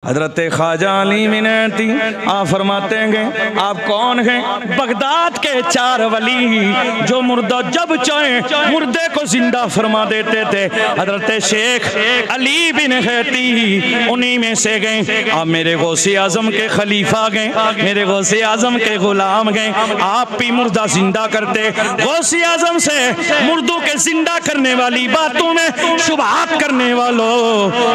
हजरत ख्वाजा अली मिनती आप फरमाते हैं, आप कौन हैं? बगदाद के चार वली जो मुर्दा जब चाहे मुर्दे को जिंदा फरमा देते थे। हजरत शेख अली बिन हैती उन्हीं में से गए। आप मेरे गौसे आजम के खलीफा गए, मेरे गौसे आजम के गुलाम गए। आप भी मुर्दा जिंदा करते। गौसे आजम से मुर्दों के जिंदा करने वाली बातों में शुबहात करने वालों,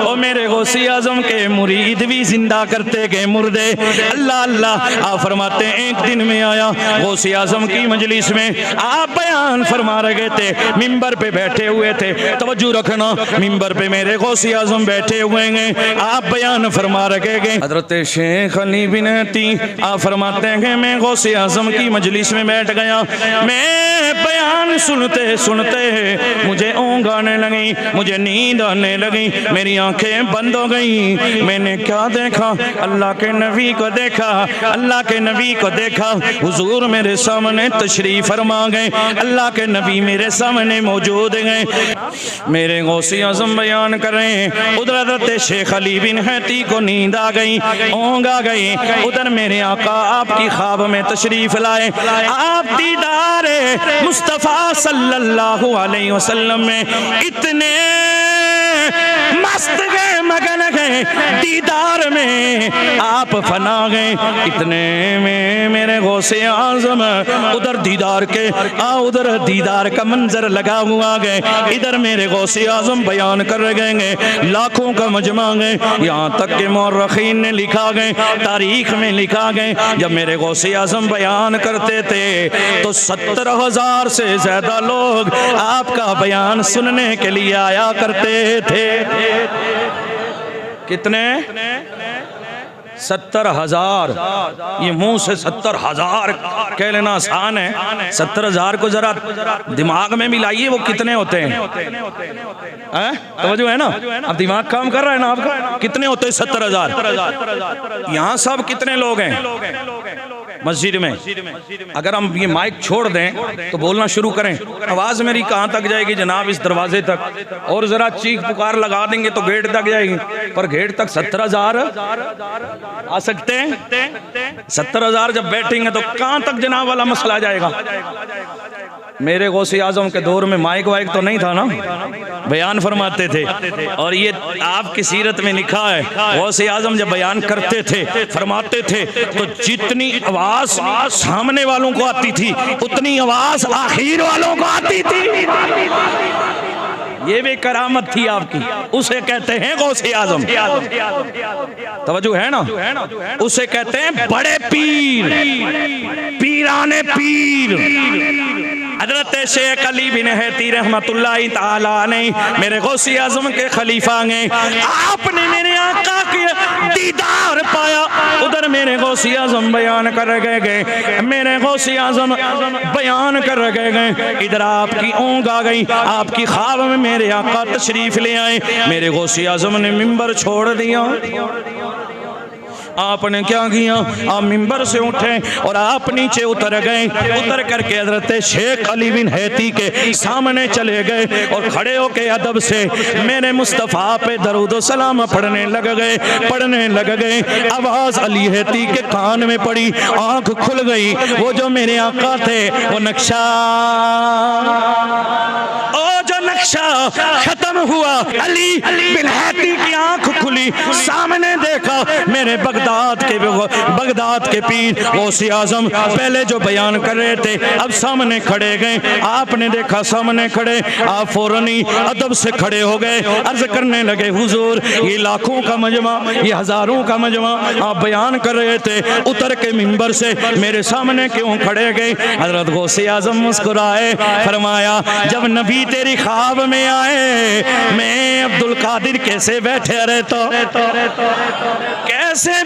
और मेरे गौसे आजम के मुरीद भी जिंदा करते गए मुर्दे। अल्लाह अल्लाह। आप फरमाते हैं, एक दिन में आया गौसे आजम की मजलिस में, आप बयान फरमा रहे थे, मिंबर पे बैठे हुए थे। तवज्जो रखना, मिंबर पे मेरे गौसे आजम बैठे हुए हैं, आप बयान फरमा रहे गए। हजरत शेख अली बिन हैती आप फरमाते हैं, मैं गौसे आजम की मजलिस में बैठ गया। मैं बयान सुनते सुनते मुझे ऊँघ आने लगी, मुझे नींद आने लगी, मेरी आंखें बंद हो गई। मैंने क्या देखा? अल्लाह के नबी को देखा, अल्लाह के नबी को देखा। हुजूर मेरे सामने तशरीफ फरमा गए, अल्लाह के नबी मेरे सामने मौजूद गए। मेरे गौसे आज़म बयान कर रहे हैं, उधर हज़रत शेख अली बिन हैती को नींद आ गई, ऊँघ आ गई। उधर मेरे आका आपकी ख्वाब में तशरीफ लाए। आप दीदार मुस्तफ़ा सल्लल्लाहु अलैहि वसल्लम में इतने मस्त गए, मगन गए दीदार में, आप फना गए। इतने में मेरे गौसे आज़म उधर दीदार के उधर दीदार का मंजर लगा हुआ गए। इधर मेरे गौसे आज़म बयान कर गए, लाखों का मजमा गए। यहाँ तक के मौरखीन ने लिखा गए, तारीख में लिखा गए, जब मेरे गौसे आज़म बयान करते थे तो 70,000 से ज्यादा लोग आपका बयान सुनने के लिए आया करते थे। कितने? 70,000। ये मुंह से 70,000 कह लेना आसान है, 70,000 को जरा दिमाग में मिलाइए, वो कितने होते हैं? तवज्जो है ना? अब दिमाग काम कर रहा है ना आपका? कितने होते हैं 70,000? यहाँ सब कितने लोग हैं मस्जिद में? अगर हम ये माइक छोड़ दें तो बोलना शुरू करें, आवाज मेरी कहाँ तक जाएगी जनाब? इस दरवाजे तक। और जरा चीख पुकार लगा देंगे तो गेट तक जाएगी, पर गेट तक 70,000 आ सकते हैं? 70,000 जब बैठेंगे तो कहाँ तक जनाब वाला मसला जाएगा? मेरे गौसे आज़म के दौर में माइक वाइक तो नहीं था ना, बयान फरमाते थे। और ये आपकी सीरत में लिखा है, गौसे आज़म जब बयान करते थे, फरमाते थे, तो जितनी आवाज सामने वालों को आती थी उतनी आवाज आखिर वालों को आती थी। ये भी करामत थी आपकी। उसे कहते हैं गौसे आज़म। तवज्जो है ना? उसे कहते हैं बड़े पीर, पीराने पीर। हज़रत शेख अली बिन हैती रहमतुल्लाहि ताला अलैह मेरे गौसे आज़म के खलीफा हैं। आपने मेरे आका के दीदार पाया। उधर मेरे गौसे आज़म बयान कर गए, मेरे गौसे आज़म बयान कर गए। इधर आपकी ऊँघ आ गई, आपकी ख्वाब में मेरे आका तशरीफ ले आए। मेरे गौसे आज़म ने मिंबर छोड़ दिया। आपने क्या किया? आप मिंबर से उठे और आप नीचे उतर गए। उतर करके हज़रत शेख अली बिन हैती के सामने चले गए और खड़े होके अदब से मेरे मुस्तफ़ा पे दरूद सलाम पढ़ने लग गए। आवाज़ अली हैती के कान में पड़ी, आँख खुल गई। वो जो मेरे आका थे, वो नक्शा खत्म हुआ। अली बिन हैती की आंख खुली, सामने देखा मेरे बगदाद के पीर गौसे आज़म पहले जो बयान कर रहे थे, अब सामने खड़े गए। आपने देखा सामने खड़े, आप फौरन ही अदब से खड़े हो गए, अर्ज करने लगे, हुजूर ये लाखों का मजमा, ये हजारों का मजमा आप बयान कर रहे थे, उतर के मिंबर से मेरे सामने क्यों खड़े गए? हजरत गौसे आज़म मुस्कुराए, फरमाया, जब नबी तेरी ख्वाब में आए, मैं अब्दुल कादिर कैसे बैठे रहता, कैसे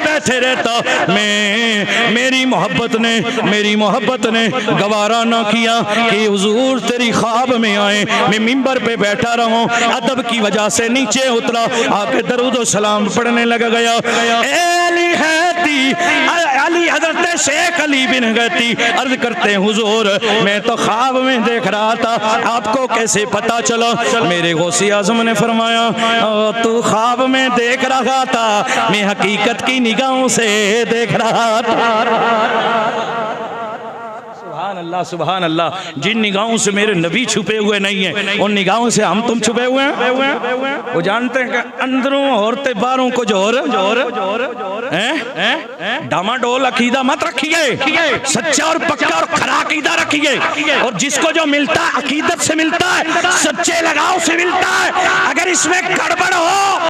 बैठे रहता मैं, मेरी मोहब्बत ने गवारा ना किया कि हुजूर तेरी ख्वाब में आए, मैं मिंबर पे बैठा रहूं। अदब की वजह से नीचे उतरा, आके दरूद व सलाम पढ़ने लगा गया। अली है ती अली हजरत शेख अली बिन गती अर्ज करते हैं हुजूर मैं तो ख्वाब में देख रहा था, आपको कैसे पता चला? मेरे गौसे आजम ने फरमाया तू ख्वाब में देख रहा था, मैं हकीकत की निगाहों से देख रहा था। सुभान अल्लाह। जिन निगाहों से मेरे नबी छुपे हुए नहीं है उन निगाहों से हम तुम छुपे हुए हैं। वो जानते हैं कि अंदरों औरतें बाहरों को जोर डामाडोल अकीदा मत रखिए, सच्चा और पक्का और खरा अकीदा रखिए। और जिसको जो मिलता है अकीदत से मिलता है, सच्चे लगाव से मिलता है। अगर इसमें गड़बड़ हो